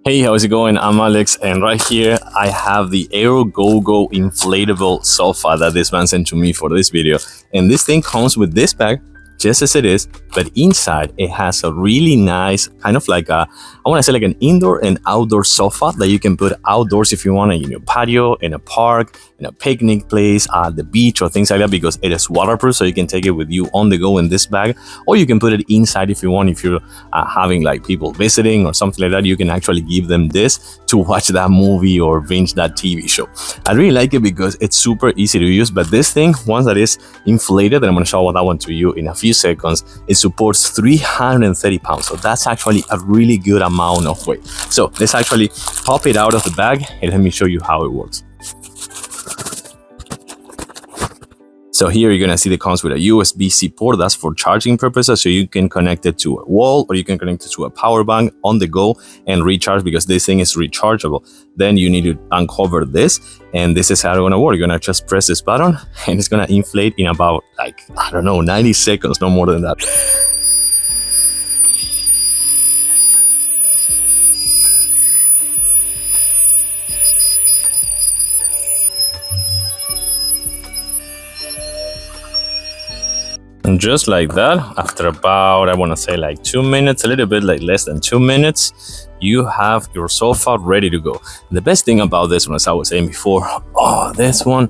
Hey, how's it going? I'm Alex, and right here I have the Aerogogo inflatable sofa that this man sent to me for this video. And this thing comes with this bag, just as it is, but inside it has a really nice kind of like a, I want to say like an indoor and outdoor sofa that you can put outdoors if you want in your patio, in a park, in a picnic place, at the beach or things like that, because it is waterproof, so you can take it with you on the go in this bag, or you can put it inside if you want. If you're having like people visiting or something like that, you can actually give them this to watch that movie or binge that TV show. I really like it because it's super easy to use, but this thing, once that is inflated, and I'm going to show that one to you in a few seconds, it supports 330 pounds. So that's actually a really good amount of weight. So let's actually pop it out of the bag and let me show you how it works. So here you're gonna see it comes with a USB-C port. That's for charging purposes, so you can connect it to a wall or you can connect it to a power bank on the go and recharge, because this thing is rechargeable. Then you need to uncover this, and this is how it's gonna work. You're gonna just press this button and it's gonna inflate in about, like, I don't know, 90 seconds, no more than that. And just like that, after about, I want to say like 2 minutes, a little bit like less than 2 minutes, you have your sofa ready to go. The best thing about this one, as I was saying before, this one,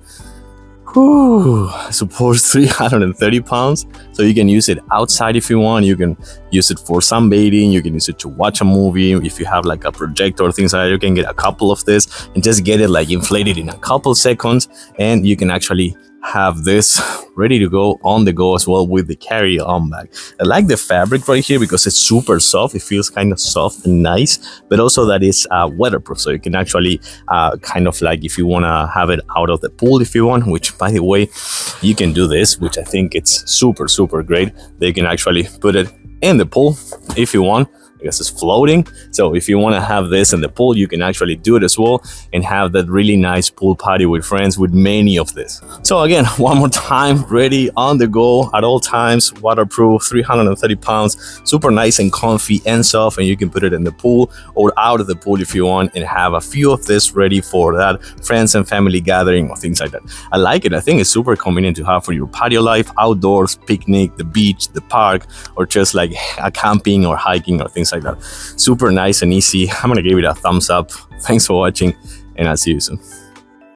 supports 330 pounds. So you can use it outside if you want. You can use it for sunbathing. You can use it to watch a movie. If you have like a projector or things like that, you can get a couple of this and just get it like inflated in a couple seconds. And you can actually have this ready to go on the go as well with the carry-on bag. I like the fabric right here because it's super soft. It feels kind of soft and nice, but also that it's weatherproof, so you can actually kind of like, if you want to have it out of the pool if you want, which by the way you can do this, which I think it's super great. They can actually put it in the pool if you want, because it's floating. So if you want to have this in the pool, you can actually do it as well and have that really nice pool party with friends with many of this. So again, one more time, ready on the go at all times, waterproof, 330 pounds, super nice and comfy and soft, and you can put it in the pool or out of the pool if you want and have a few of this ready for that friends and family gathering or things like that. I like it. I think it's super convenient to have for your patio life, outdoors, picnic, the beach, the park, or just like a camping or hiking or things like that. Super nice and easy. I'm gonna give it a thumbs up. Thanks for watching, and I'll see you soon.